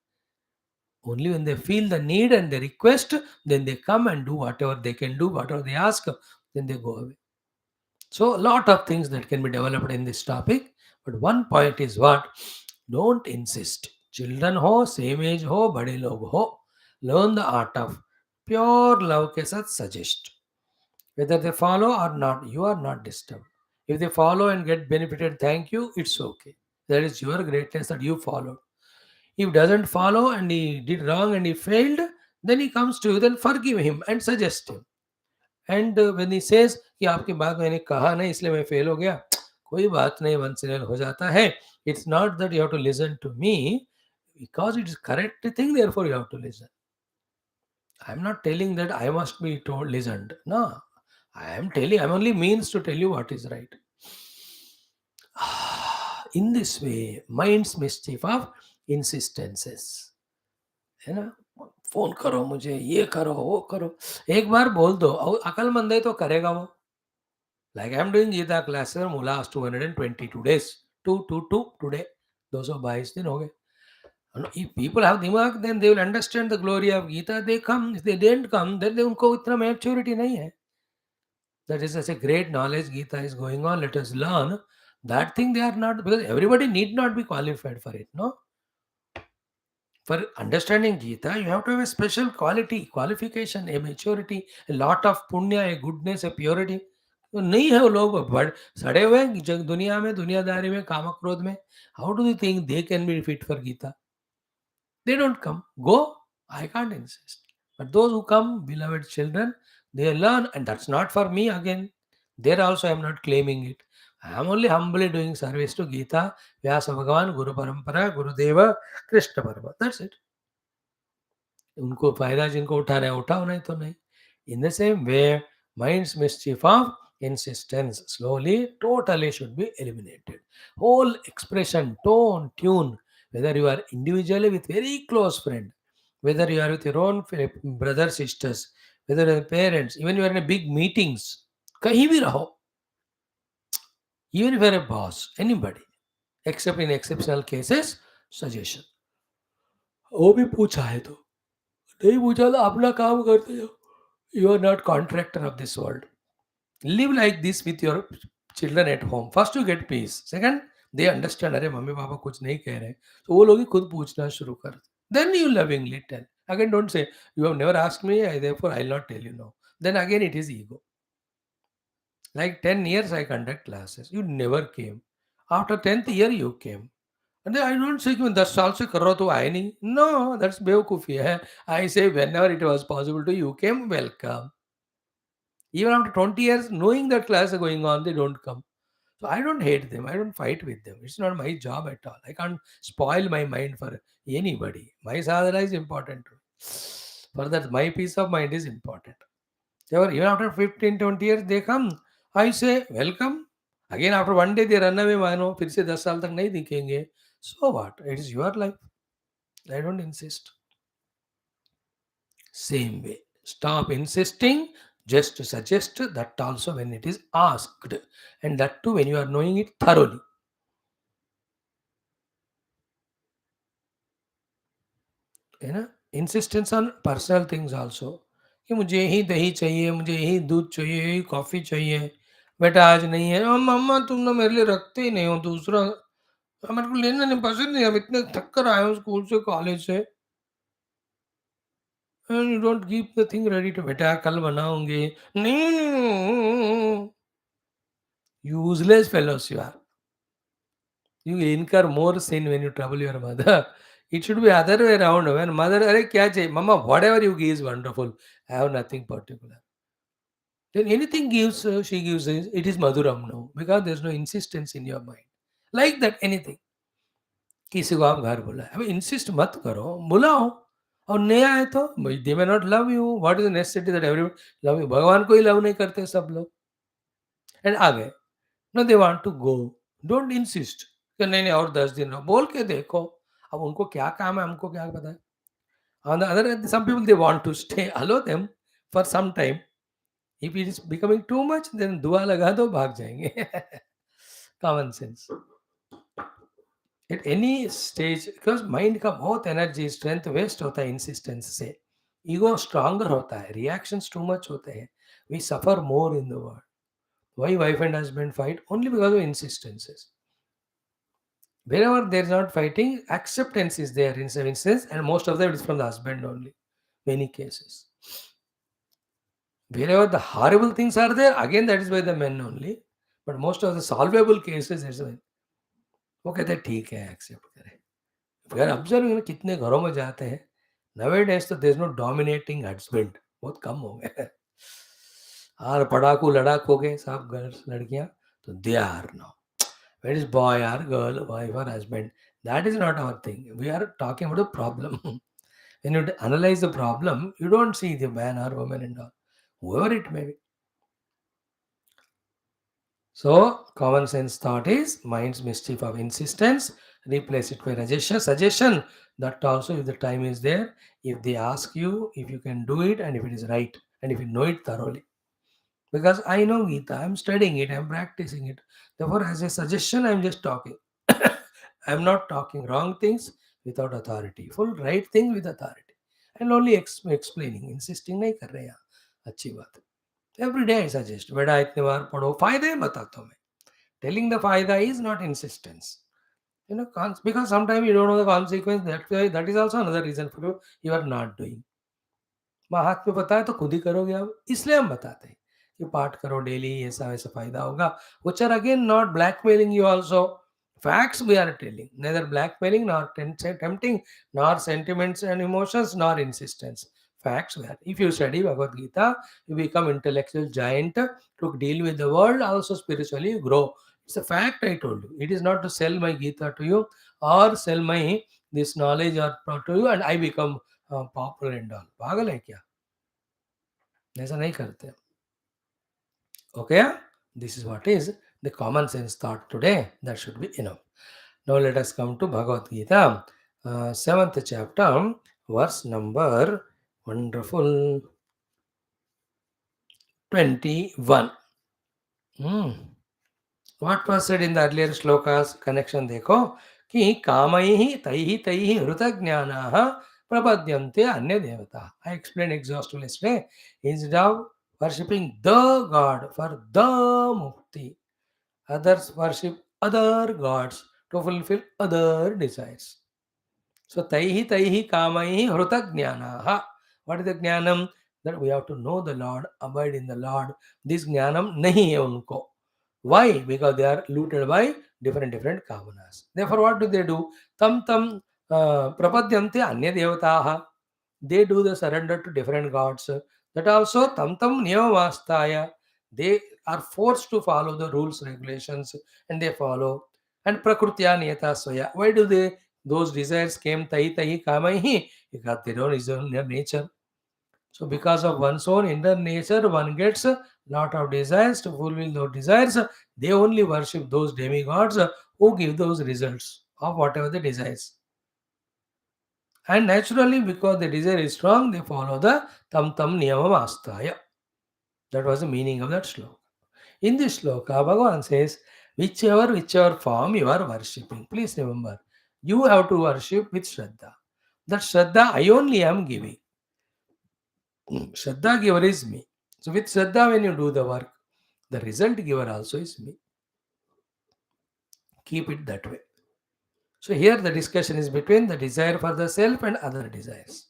Only when they feel the need and they request, then they come and do whatever they can do, whatever they ask, then they go away. So a lot of things that can be developed in this topic. But one point is what? Don't insist. Children ho, same age ho, bade log ho. Learn the art of pure love ke sath suggest. Whether they follow or not, you are not disturbed. If they follow and get benefited, thank you, it's okay. That is your greatness that you followed. If doesn't follow and he did wrong and he failed, then he comes to you, then forgive him and suggest him. And when he says कि आपकी बात मैंने कहा नहीं इसलिए मैं fail हो गया, कोई बात नहीं, once in a while हो जाता है. It's not that you have to listen to me because it is correct thing, therefore you have to listen. I'm not telling that I must be told, listened. No, I am telling, I'm only means to tell you what is right. In this way, mind's mischief of insistences. है ना, phone करो मुझे, ये करो वो करो, एक बार बोल दो, अकलमंद है तो करेगा वो. Like I'm doing Gita classes from last 222 days. 222 today. 222 दिन हो गए. And if people have दिमाग, then they will understand the glory of Gita. They come. If they didn't come, then उनको इतना maturity नहीं है. That is such a great knowledge Gita is going on. Let us learn that thing. They are not, because everybody need not be qualified for it. No, for understanding Gita, you have to have a special quality, qualification, a maturity, a lot of punya, a goodness, a purity. तो नहीं है वो लोग बड़ सड़े हुए हैं जग दुनिया में, दुनियादारी में, काम क्रोध में. How do you think they can be fit for Gita? They don't come. Go. I can't insist. But those who come, beloved children, they learn, and that's not for me again. There also I am not claiming it. I am only humbly doing service to Gita, Vyasa Bhagavan, Guru Parampara, Guru Deva, Krishna Parama. That's it. उनको फायदा जिनको उठाना है उठाओ, नहीं तो नहीं. In the same way, mind's mischief of insistence slowly, totally should be eliminated. Whole expression, tone, tune, whether you are individually with very close friend, whether you are with your own brothers, sisters, whether your parents, even you are in a big meetings, कहीं भी रहो, even if you are a boss, anybody, except in exceptional cases, suggestion. वो भी पूछा है तो नहीं पूछा तो अपना काम करते जाओ. You are not contractor of this world. Live like this with your children at home. First you get peace. Second, they understand, अरे मम्मी पापा कुछ नहीं कह रहे, तो वो लोग ही खुद पूछना शुरू कर. Then you lovingly tell. Again, don't say you have never asked me, therefore I'll not tell you now. Then again it is ego. Like 10 years I conduct classes, you never came. After 10th year you came. And then I don't say कि 10 साल से कर रहा हो तो आए नहीं. No, that's बेवकूफ़ी है. I say whenever it was possible to you came, welcome. Even after 20 years, knowing that class are going on, they don't come. So I don't hate them. I don't fight with them. It's not my job at all. I can't spoil my mind for anybody. My sadhana is important to me. For that, my peace of mind is important. Therefore, even after 15, 20 years, they come. I say, welcome. Again, after one day, they run away. मानो फिर से 10 साल तक नहीं दिखेंगे. So what? It is your life. I don't insist. Same way. Stop insisting, just suggest that also when it is asked, and that too when you are knowing it thoroughly. है ना? Insistence on personal things also. कि मुझे यही दही चाहिए, मुझे यही दूध चाहिए, यही कॉफ़ी चाहिए. बेटा आज नहीं है. मम्मा तुम ना मेरे लिए रखते ही नहीं हो दूसरा. मेरे को लेना नहीं पसंद नहीं. हम इतने थक कर आए हो स्कूल से, कॉलेज से. And you don't keep the thing ready to बेटा कल बनाऊंगे. नहीं. Useless fellows you are. You incur more sin when you trouble your mother. It should be other way around. When mother, अरे क्या चाहिए? Mama, whatever you give is wonderful. I have nothing particular. Then anything gives, she gives, it is Madhuram now. Because there's no insistence in your mind. Like that, anything. किसी को आप घर बुलाए. अब insist मत करो. बुलाओ. और नहीं आए तो they may not love you. What is the necessity that everyone love you? भगवान को ही love नहीं करते सब लोग. And आ गए. No, they want to go. Don't insist. कि नहीं नहीं और 10 दिन रहो. बोल के देखो. अब उनको क्या काम है, हमको क्या पता है. On the other hand, some people they want to stay. Allow them for some time. If it is becoming too much, then दुआ लगा दो, भाग जाएंगे. Common sense. At any stage, because mind का बहुत energy, strength waste होता है insistence से. Ego stronger होता है. Reactions too much होते हैं. We suffer more in the world. Why wife and husband fight? Only because of insistences. Wherever there is not fighting, acceptance is there in some instance, and most of them is from the husband only. Many cases. Wherever the horrible things are there, again that is by the men only. But most of the solvable cases is when वो कहते हैं ठीक है accept करें. अगर observe ना कितने घरों में जाते हैं nowadays, तो there is no dominating husband, बहुत कम हो गए. और पढ़ाकू लड़ाक हो गए सब गर्ल्स लड़कियां. तो they are no. Where is boy or girl, wife or husband? That is not our thing. We are talking about a problem. When you analyze the problem, you don't see the man or woman and all, whoever it may be. So, common sense thought is mind's mischief of insistence, replace it by suggestion. That also, if the time is there, if they ask you, if you can do it, and if it is right, and if you know it thoroughly. Because I know Gita, I'm studying it, I'm practicing it. Therefore, as a suggestion, I'm just talking. I'm not talking wrong things without authority, full right thing with authority. And only explaining, insisting नहीं कर रहे यहाँ. अच्छी बात है. Every day I suggest, बेटा इतने बार पढ़ो, फायदे बताता हूँ मैं. Telling the faida is not insistence. Because sometimes you don't know the consequence. That is also another reason for you are not doing. माँ हाथ में पता है तो खुद ही करोगे आप, इसलिए हम बताते हैं कि पाठ करो डेली, ऐसा वैसा फायदा होगा. which are again not blackmailing you also. Facts we are telling, neither blackmailing nor tempting, nor sentiments and emotions nor insistence. Facts we are. If you study Bhagavad Gita, you become intellectual giant to deal with the world, also spiritually you grow. It's a fact. I told you it is not to sell my Gita to you or sell my this knowledge or to you and I become popular and all. पागल है क्या? ऐसा नहीं करते. Okay, this is what is the common sense thought today. That should be enough. Now let us come to Bhagavad Gita, 7th chapter, verse number wonderful 21. Hmm. What was said in the earlier shlokas? Connection देखो कि कामैः तैः तैः हृतज्ञानाः प्रपद्यन्ते अन्य देवता. I explained exhaustively yesterday. Instead of worshipping the God for the mukti, others worship other gods to fulfill other desires. So taihi kamaihi hruta jnanaha. What is the jnanam? That we have to know the Lord, abide in the Lord. This jnanam nahi hai unko. Why? Because they are looted by different kamanas. Therefore, what do? Tam tam prapadyante anya devataha. They do the surrender to different gods. That also tam tam niyamastaya. They are forced to follow the rules, regulations, and they follow. And prakrutya niyata swaya. Why do they? Those desires came tahi tahi kamaihi because they don't is their nature. So because of one's own inner nature, one gets a lot of desires to fulfill those desires. They only worship those demigods who give those results of whatever the desires. And naturally, because the desire is strong, they follow the tam tam niyamam astaya. That was the meaning of that sloka. In this sloka, Bhagavan says, whichever form you are worshipping, please remember, you have to worship with Shraddha. That Shraddha I only am giving. Shraddha giver is me. So with Shraddha, when you do the work, the result giver also is me. Keep it that way. So here the discussion is between the desire for the self and other desires.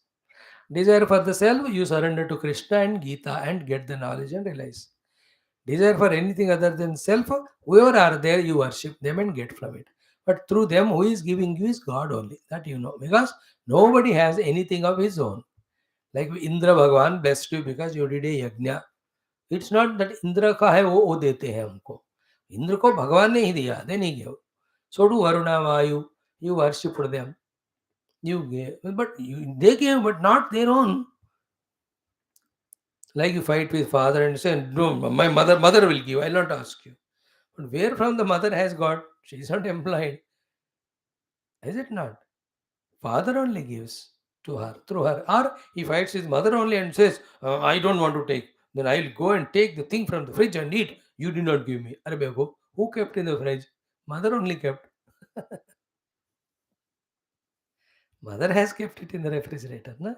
Desire for the self, you surrender to Krishna and Gita and get the knowledge and realize. Desire for anything other than self, whoever are there, you worship them and get from it. But through them, who is giving you is God only. That you know. Because nobody has anything of his own. Like Indra Bhagwan blessed you because you did a yajna. It's not that Indra का है वो देते हैं हमको. इंद्र को भगवान ने ही दिया, they नहीं give. So do Varuna, Vayu, you worship for them. You gave, they gave, but not their own. Like you fight with father and say, no, my mother will give, I'll not ask you. But where from the mother has got? She is not employed. Is it not? Father only gives to her, through her. Or he fights his mother only and says, I don't want to take. Then I'll go and take the thing from the fridge and eat. You did not give me. Arre bego, who kept in the fridge? Mother only kept. Mother has kept it in the refrigerator. Na?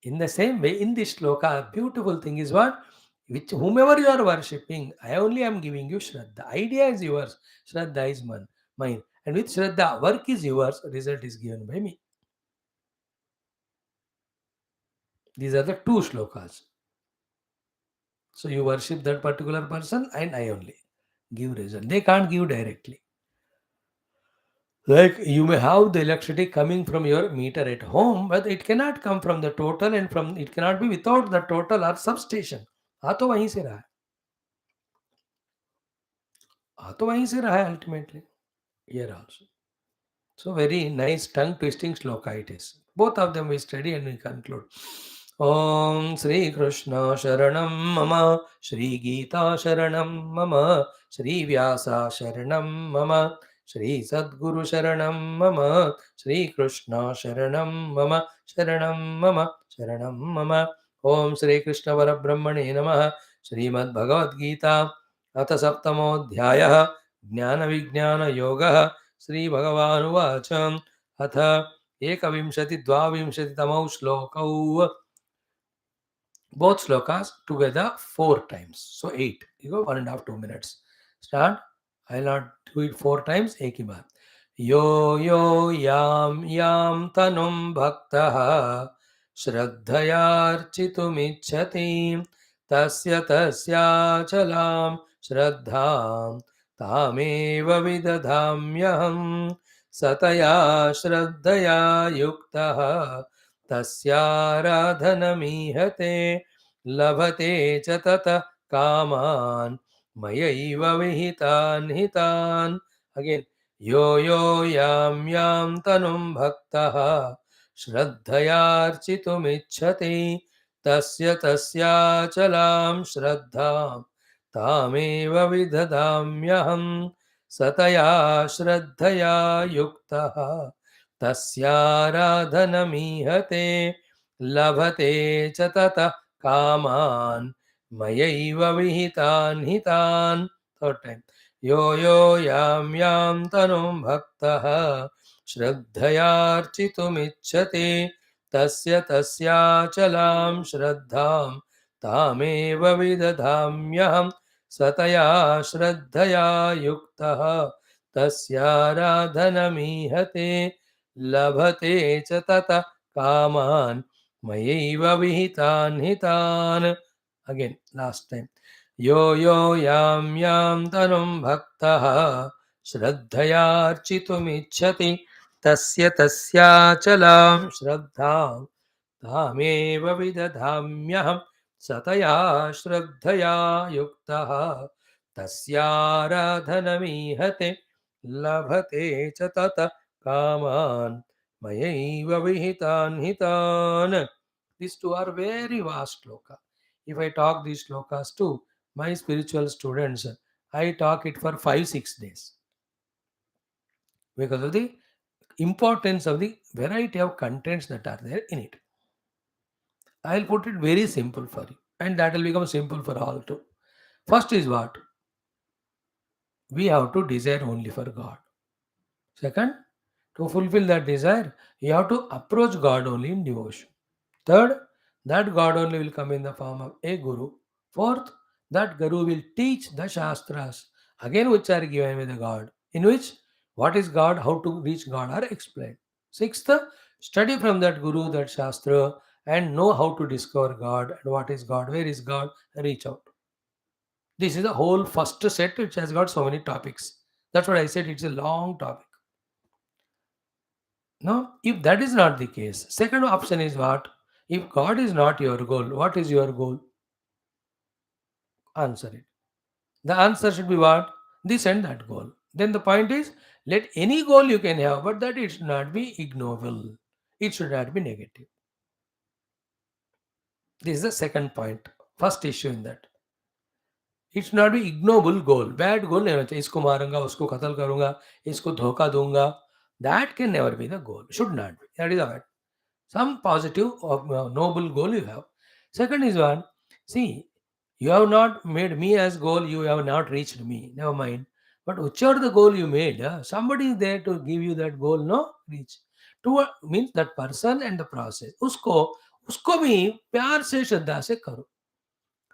In the same way, in this shloka, beautiful thing is what? Which whomever you are worshipping, I only am giving you Shraddha. Idea is yours. Shraddha is mine. And with Shraddha, work is yours, result is given by me. These are the two shlokas. So you worship that particular person and I only give result. They can't give directly. Like you may have the electricity coming from your meter at home, but it cannot come from the total and from it cannot be without the total or substation. आ तो वहीं से रहा है. आ तो वहीं से रहा है ultimately. Here also. So very nice tongue twisting shloka it is. Both of them we study and we conclude. Om Sri Krishna Sharanam Mama, Sri Geeta Sharanam Mama, Sri Vyasa Sharanam Mama, Sri Sadguru Sharanam Mama, Sri Krishna Sharanam Mama, Sharanam Mama, Sharanam Mama. Om Sri Krishna Parabrahmane Namaha, Srimad Bhagavad Gita, Atha Saptamodhyayah, Jnana Vijnana Yoga, Sri Bhagavan अथ एकविंशति द्वाविंशतितमौ श्लोकौ. Both slokas together 4 times. So 8. You go 1.5 2 minutes. Start. I'll not do it 4 times. एक ही बार. यो यो याम याम तनुम भक्तः श्रद्धयार्चितुमिच्छति तस्य तस्याचलां श्रद्धां तामेव विदधाम्यहम् सतया श्रद्धया युक्तः तस्याराधनमीहते लभते च ततः कामान् मयैव विहितान् हितान्. Again. यो यो यां यां तनुं भक्तः श्रद्धयार्चितुमिच्छति तस्य तस्याचलां श्रद्धां तामेव विदधाम्यहम् सतया श्रद्धया युक्तः तस्याराधनमीहते लभते च ततः कामान् मयैव विहितान् हितान्. Third time. यो यो यां यां तनुं भक्तः श्रद्धयार्चितुमिच्छति तस्य तस्याचलां श्रद्धां तामेव विदधाम्यहम् सतया श्रद्धया युक्तः तस्याराधनमीहते लभते च ततः कामान् मयैव विहितान् हितान्. Again, last time. यो यो यां यां तनुं भक्तः श्रद्धयार्चितुमिच्छति तस्य तस्याचलां श्रद्धां तामेव विदधाम्यहम् सतया श्रद्धया युक्तः तस्याराधनमीहते लभते च ततः कामान् मयैव विहितान् हितान्. These two are very vast sloka. If I talk these slokas to my spiritual students, I talk it for 5 6 days because of the importance of the variety of contents that are there in it. I'll put it very simple for you, and that will become simple for all too. First is what? We have to desire only for God. Second, to fulfill that desire, you have to approach God only in devotion. Third, that God only will come in the form of a Guru. Fourth, that Guru will teach the Shastras, again which are given by the God, in which what is God, how to reach God are explained. Sixth, study from that Guru, that Shastra, and know how to discover God and what is God, where is God, and reach out. This is the whole first set which has got so many topics. That's what I said, it's a long topic. Now, if that is not the case, second option is what? If God is not your goal, what is your goal? Answer it. The answer should be what? This and that goal. Then the point is, let any goal you can have, but that it should not be ignoble. It should not be negative. This is the second point. First issue in that. It should not be ignoble goal. Bad goal never. इसको मारूंगा, उसको कत्ल करूंगा, इसको धोखा दूंगा. That can never be the goal. Should not be. That is all right. Some positive or noble goal you have. Second is one, see, you have not made me as goal, you have not reached me, never mind. But whichever the goal you made, somebody is there to give you that goal, no reach. To means that person and the process. उसको उसको भी प्यार से श्रद्धा से करो.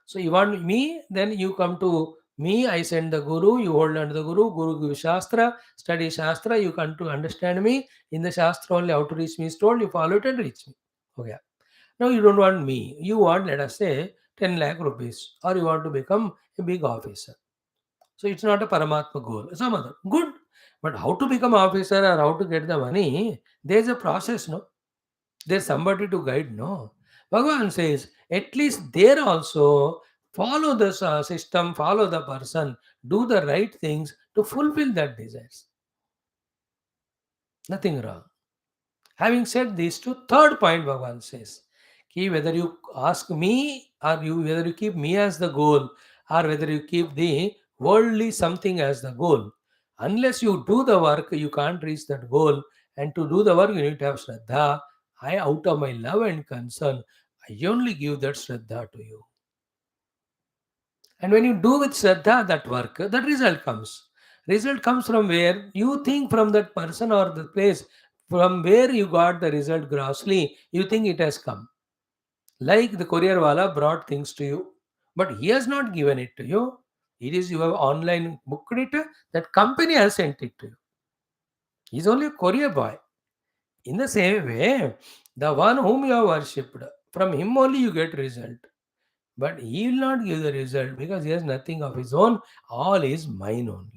So you want me, then you come to me, I send the Guru, you hold on to the Guru gives Shastra, study Shastra, you come to understand me. In the Shastra only how to reach me is told, you follow it and reach me. Okay. Now you don't want me, you want, let us say, 10 lakh rupees, or you want to become a big officer. So it's not a Paramatma goal, some other. Good. But how to become officer or how to get the money, there's a process, no? There's somebody to guide, no? Bhagavan says, at least there also follow the system, follow the person, do the right things to fulfill that desires. Nothing wrong. Having said these two, third point Bhagavan says, ki whether you ask me or whether you keep me as the goal or whether you keep the worldly something as the goal, unless you do the work, you can't reach that goal. And to do the work, you need to have Shraddha. I, out of my love and concern, I only give that Shraddha to you. And when you do with Shraddha that work, that result comes. Result comes from where you think from that person or the place from where you got the result grossly, you think it has come. Like the courier wala brought things to you, but he has not given it to you. It is you have online booked it, that company has sent it to you. He is only a courier boy. In the same way, the one whom you have worshipped, from him only you get result. But he will not give the result because he has nothing of his own. All is mine only.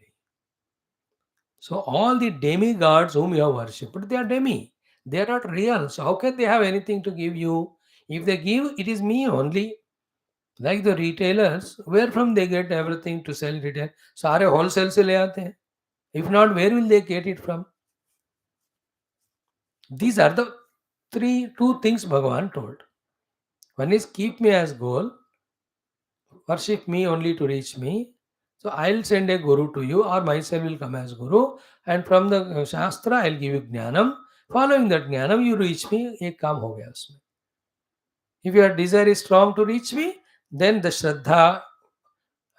So all the demigods whom you have worshipped, they are demi. They are not real. So how can they have anything to give you? If they give, it is me only. Like the retailers, where from they get everything to sell retail? सारे wholesale से ले आते हैं. If not, where will they get it from? These are the two things Bhagavan told. One is keep me as goal, worship me only to reach me. So I'll send a guru to you, or myself will come as guru, and from the Shastra I'll give you jnanam. Following that jnanam, you reach me. एक काम हो गया उसमें. If your desire is strong to reach me, then the Shraddha,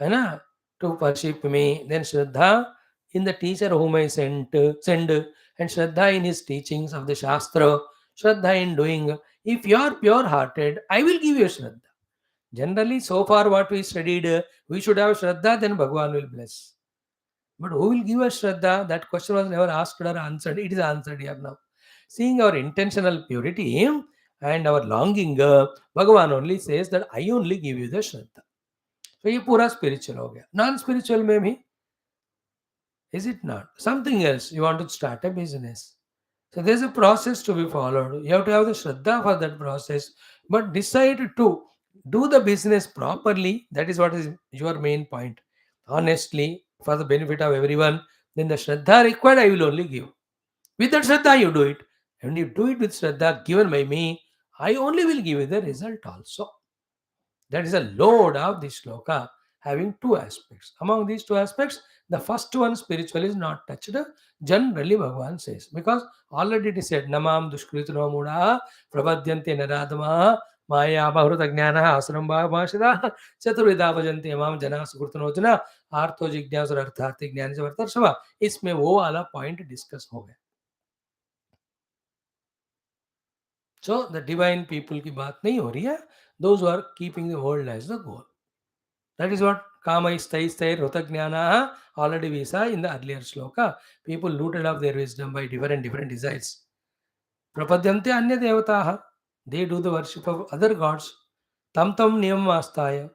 है ना, to worship me, then Shraddha in the teacher whom I send, and Shraddha in his teachings of the Shastra, Shraddha in doing. If you are pure hearted, I will give you Shraddha. Generally, so far what we studied, we should have Shraddha, then Bhagavan will bless. But who will give us Shraddha? That question was never asked or answered. It is answered here now. Seeing our intentional purity and our longing, Bhagavan only says that I only give you the Shraddha. So ये पूरा spiritual हो गया. Non-spiritual में भी, is it not? Something else, you want to start a business. So there's a process to be followed. You have to have the Shraddha for that process, but decide to do the business properly. That is what is your main point. Honestly, for the benefit of everyone, then the Shraddha required I will only give. With that Shraddha, you do it. And you do it with Shraddha given by me, I only will give you the result also. That is a load of this shloka having two aspects. Among these two aspects, the first one, spiritual, is not touched. Generally, Bhagavan says, because already it is said, Namam dushkritano muda prabhadyante naradama maya bahruta jnana asramba mashida chaturvida bhajanti imam jana sukrtanojana artho jigyasur artharthi ज्ञान से वर्तर्षवा. इसमें वो वाला point discuss हो गया. So the divine people की बात नहीं हो रही है. Those are keeping the world as the goal. That is what Kama Istai Rotagnyana already we saw in the earlier shloka. People looted of their wisdom by different desires. Prapadyante Anya Devataha. They do the worship of other gods. Tam tam niyam astaya.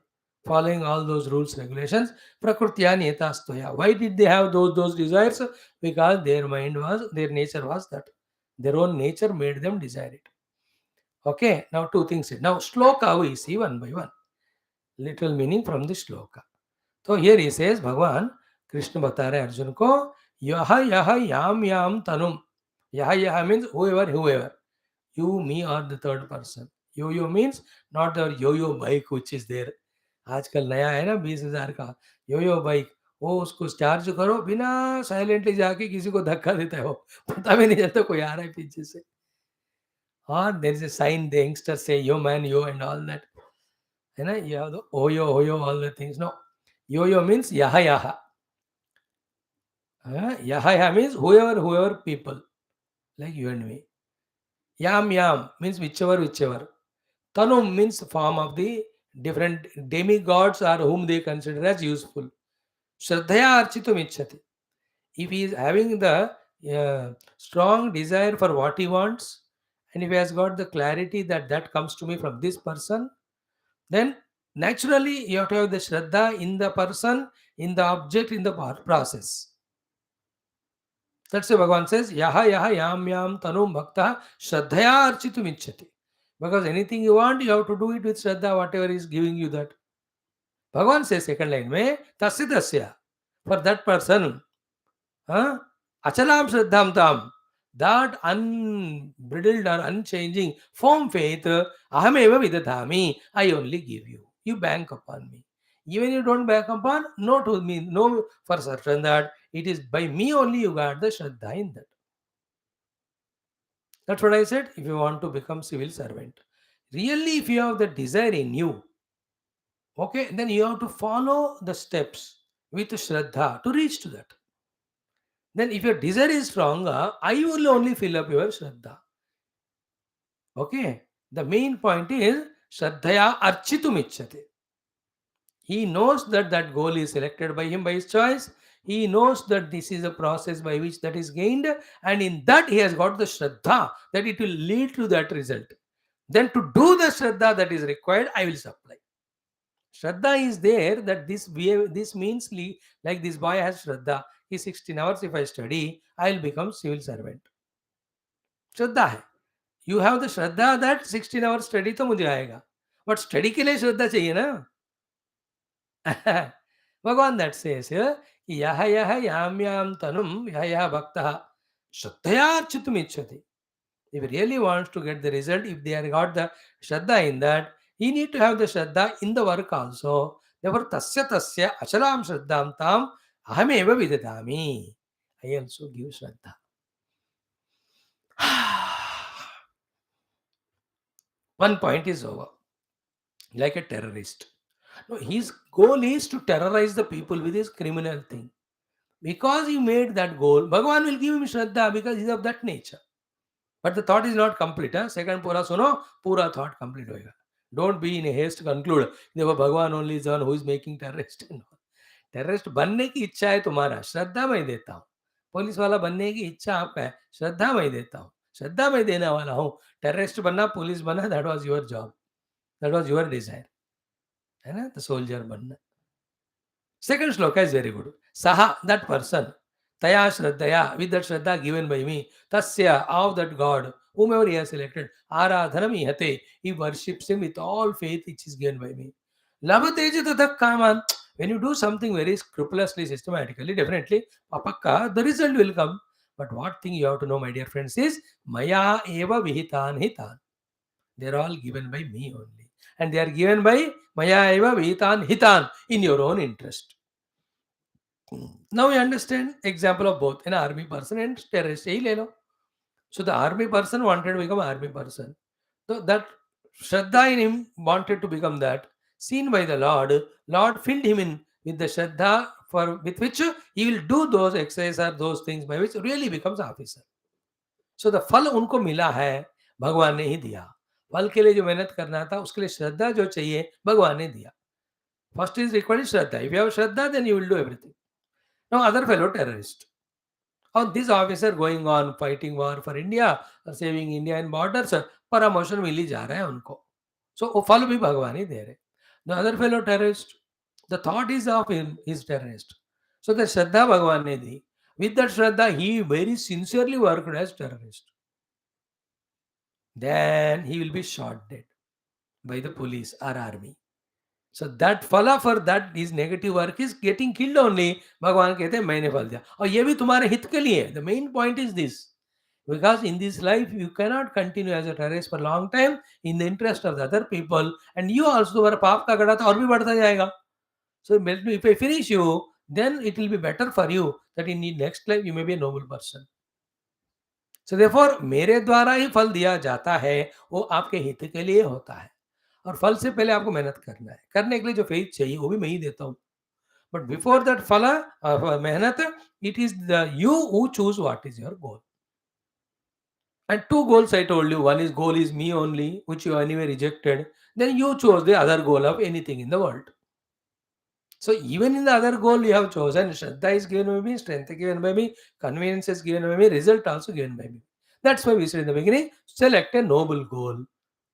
Following all those rules, regulations. Prakrutya netastoya. Why did they have those desires? Because their mind was, their nature was that. Their own nature made them desire it. Okay, now two things. Now shloka we see one by one. Literal meaning from the shloka. तो here he says भगवान कृष्ण बता रहे अर्जुन को यह यह याम याम तनुम. यह means whoever, you, me or the third person. Yo means not the yo bike which is there. आजकल नया है ना 20,000 का यो बाइक. वो उसको चार्ज करो बिना साइलेंटली जाके किसी को धक्का देता है, वो पता भी नहीं चलता कोई आ रहा है पीछे से. और there is a sign the youngster से yo man yo and all that, है ना. you have the oyo all the things. No, yo means yaha. Yaha means whoever people like you and me. Yam means whichever. Tanum means form of the different demigods or whom they consider as useful. Shraddhaya architum ichchati. If he is having the strong desire for what he wants, and if he has got the clarity that comes to me from this person, then naturally you have to have the Shraddha in the person, in the object, in the process. That's why Bhagavan says, yaha yam tanum bhakta shraddhaya architum ichchati. Because anything you want, you have to do it with Shraddha, whatever is giving you that. Bhagavan says, second line, mein tasya, for that person, achalam shraddham tam, That unbridled or unchanging firm faith, ahameva vidadhami, I only give you. You bank upon me. Even you don't bank upon, know to me, know for certain that it is by me only you got the Shraddha in that. That's what I said. If you want to become civil servant, really, if you have the desire in you, okay, then you have to follow the steps with Shraddha to reach to that. Then, if your desire is stronger, I will only fill up your Shraddha. Okay. The main point is Shraddhaya Architum Icchate. He knows that that goal is selected by him by his choice. He knows that this is a process by which that is gained, and in that he has got the Shraddha that it will lead to that result. Then to do the Shraddha that is required, I will supply. Shraddha is there that this means like this boy has Shraddha. He 16 hours if I study, I will become civil servant. श्रद्धा है. You have the Shraddha that 16 hours study तो मुझे आएगा, but study के लिए श्रद्धा चाहिए ना. भगवान that says कि यह यह याम याम तनुम यह यह भक्तः श्रद्धया अर्चितुम इच्छति. If he really wants to get the result, if they have got the shraddha in that, he need to have the shraddha in the work also. Therefore, tasya achalam shraddham tam ahameva vidadami. I also give shraddha. One point is over. Like a terrorist. No, his goal is to terrorize the people with his criminal thing. Because he made that goal, Bhagavan will give him Shraddha because he is of that nature. But the thought is not complete. Second pura suno, pura thought complete hoega. Don't be in a haste to conclude. देखो भगवान only is the one who is making terrorist. Terrorist बनने की इच्छा है तुम्हारा, श्रद्धा मैं देता हूँ. पुलिस वाला बनने की इच्छा आपका है, श्रद्धा मैं देता हूँ. श्रद्धा मैं देने वाला हूँ. टेररिस्ट बनना, पुलिस बनना, that was your job, that was your desire, है ना. द सोल्जर बनना. Second shloka is very good. Saha, that person, Taya Shraddhaya, with that Shraddha given by me, Tasya, of that God, whomever he has selected, Aradhanam ihate, he worships him with all faith which is given by me. Lavateja tathak kaman, when you do something very scrupulously, systematically, definitely, papakka, the result will come. But what thing you have to know, my dear friends, is Maya eva vihitan hitan. They are all given by me only. And they are given by Maya eva vihitan hitan, in your own interest. Now we understand example of both an army person and terrorist. यही ले लो. So the army person wanted to become army person. So that Shraddha in him wanted to become that. Seen by the Lord, Lord filled him in with the Shraddha for with which he will do those exercises or those things by which really becomes officer. So the फल उनको मिला है, भगवान ने ही दिया. फल के लिए जो मेहनत करना था उसके लिए श्रद्धा जो चाहिए भगवान ने दिया. First is required Shraddha. If you have Shraddha, then you will do everything. Now other fellow terrorist. Or this officer going on fighting war for India or saving India in borders, promotion मिल ही जा रहा है उनको. So वो फल भी भगवान ही दे रहे. The other fellow terrorist, the thought is of him, is terrorist. So the Shraddha भगवान ने दी. With that Shraddha, he very sincerely worked as terrorist. Then he will be shot dead by the police or army. So that फला for that his negative work is getting killed only. भगवान कहते हैं मैंने फल दिया और ये भी तुम्हारे हित के लिए. The main point is this, because in this life you cannot continue as a terrorist for long time in the interest of the other people, and you also तुम्हारा पाप का गड़ा तो और भी बढ़ता जाएगा. So if I finish you, then it will be better for you that in the next life you may be a noble person. So therefore मेरे द्वारा ही फल दिया जाता है, वो आपके हित के लिए होता है. और फल से पहले आपको मेहनत करना है. करने के लिए जो फेथ चाहिए वो भी मैं ही देता हूँ. बट बिफोर दैट फला मेहनत, it is the you who choose what is your goal. And two goals I told you. One is goal is me only, which you anyway rejected. Then you chose the other goal of anything in the world. So even in the other goal you have chosen, Shraddha is given by me, strength is given by me, convenience is given by me, result also given by me. That's why we said in the beginning, select a noble goal.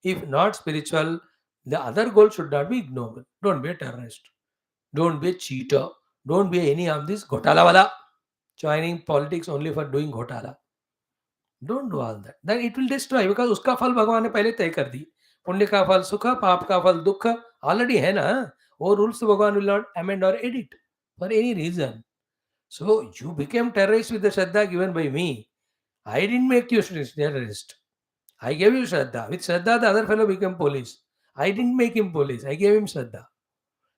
If not spiritual, the other goal should not be ignoble. Don't be a terrorist. Don't be a cheater. Don't be any of this घोटाला वाला, joining politics only for doing घोटाला. Don't do all that. Then it will destroy, because उसका फल भगवान ने पहले तय कर दी. पुण्य का फल सुख, पाप का फल दुख ऑलरेडी है ना. वो रूल्स भगवान will not amend or edit for any reason. So you became terrorist with the Shraddha given by me. I didn't make you terrorist. I gave you Shraddha. With Shraddha, the other fellow became police. I didn't make him police. I gave him Shraddha.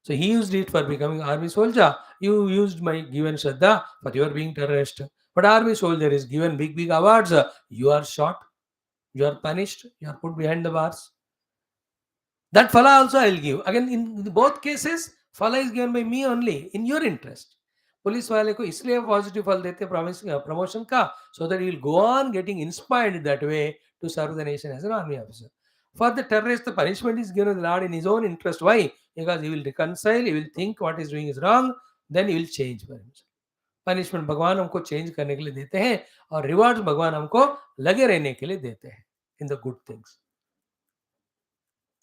So he used it for becoming army soldier. You used my given Shraddha for your being terrorist. But army soldier is given big, big awards. You are shot. You are punished. You are put behind the bars. That phala also I will give. Again, in both cases, phala is given by me only in your interest. Police वाले को इसलिए positive फल देते promise promotion का so that he will go on getting inspired that way to serve the nation as an army officer. For the terrorist, the punishment is given to the Lord in his own interest. Why? Because he will reconcile, he will think what is doing is wrong, then he will change for himself. Punishment भगवान हमको change करने के लिए देते हैं और reward भगवान हमको लगे रहने के लिए देते हैं in the good things.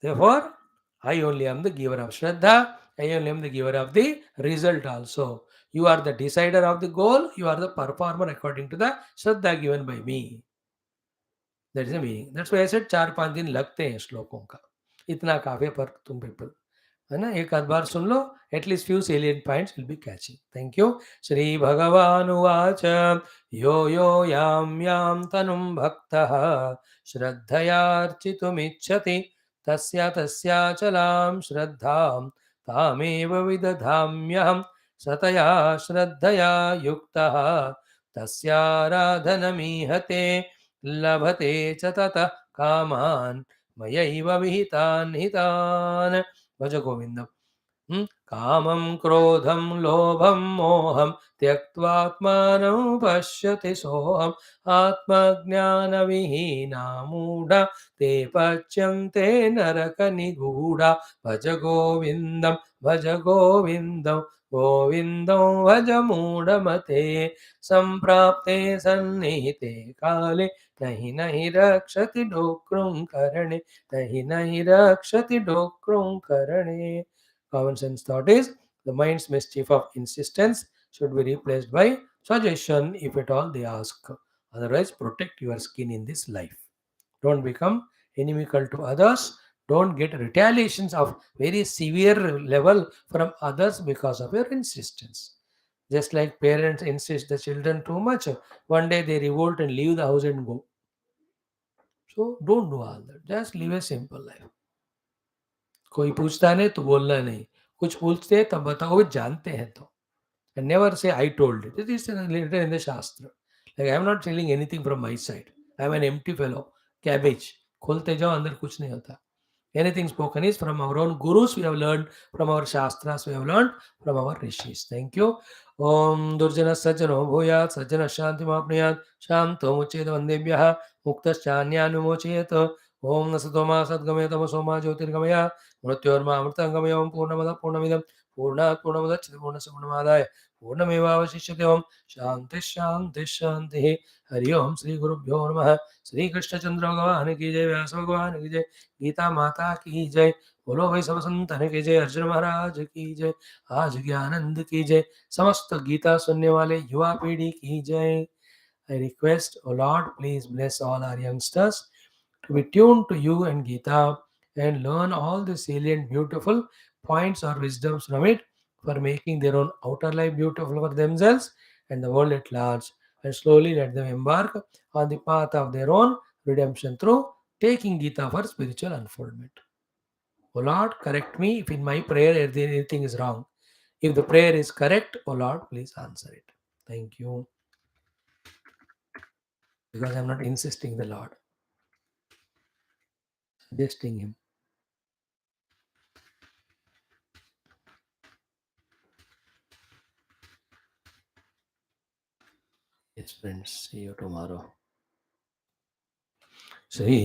Therefore, I only am the giver of Shraddha. I only am the giver of the result also. You are the decider of the goal. You are the performer according to the Shraddha given by me. That is the meaning. That's why I said 4-5 दिन लगते हैं श्लोकों का. इतना काफी पर तुम people. है ना, एक आध बार सुन लो, at least few salient points will be catching. Thank you. Shri भगवान उवाच यो यो याम याम तनुं भक्तः श्रद्धयार्चितुमिच्छति तस्या तस्याचलां श्रद्धां तामेव विदधाम्यहं सतया श्रद्धया युक्तः तस्याराधनमीहते लभते च ततः कामान् मयैव विहितान् हितान्. भज गोविंदम. कामं क्रोधं लोभं मोहं त्यक्त्वात्मानं पश्यति सोऽहम् आत्मज्ञानविहीना मूढा ते पच्यन्ते नरकनिगूढा. भज गोविन्दं गोविन्दं भज मूढमते सम्प्राप्ते सन्निहिते काले नहि नहि रक्षति डोक्रुं करणे नहि नहि रक्षति डोक्रुं करणे. Common sense thought is the mind's mischief of insistence should be replaced by suggestion if at all they ask. Otherwise, protect your skin in this life. Don't become inimical to others. Don't get retaliations of very severe level from others because of your insistence. Just like parents insist the children too much, one day they revolt and leave the house and go. So don't do all that. Just live a simple life. कोई पूछता नहीं तो बोलना नहीं, कुछ पूछते हैं तब बताओ वो जानते हैं तो. And never say I told it. It is written in the Shastra. Like I am not telling anything from my side. I am an empty fellow. Cabbage. खोलते जाओ अंदर कुछ नहीं होता. Anything spoken is from our own gurus. We have learned from our shastras. We have learned from our rishis. Thank you. Om Durjana Sajjano Bhuyat Sajjana Shanti Mapniyat Shanto Muchet Vandebhyaha Muktasyanyanumochayat. Om Nasatoma Sadgamaya Tamasoma Jyotirgamaya Mrityorma Amritangamaya Purnamada Purnamidam Purnat Purnamudachyate Purnasapurnamadaya Purnamevavashishyate. Om Shanti Shanti Shanti. Hari Om Sri Gurubhyo Namaha. Sri Krishna Chandra Bhagavan ki jai. Vyasa Bhagavan ki jai. Gita माता की जय. बोलो भाई सब संतन की जय. अर्जुन महाराज की जय. आज ज्ञानंद की जय. समस्त गीता सुनने वाले युवा पीढ़ी की जय. I request, O Lord, please bless all our youngsters to be tuned to you and Gita and learn all the salient, beautiful points or wisdoms from it for making their own outer life beautiful for themselves and the world at large, and slowly let them embark on the path of their own redemption through taking Gita for spiritual unfoldment. O Lord, correct me if in my prayer anything is wrong. If the prayer is correct, O Lord, please answer it. Thank you. Because I am not insisting the Lord, suggesting Him. Yes, friends. See you tomorrow. See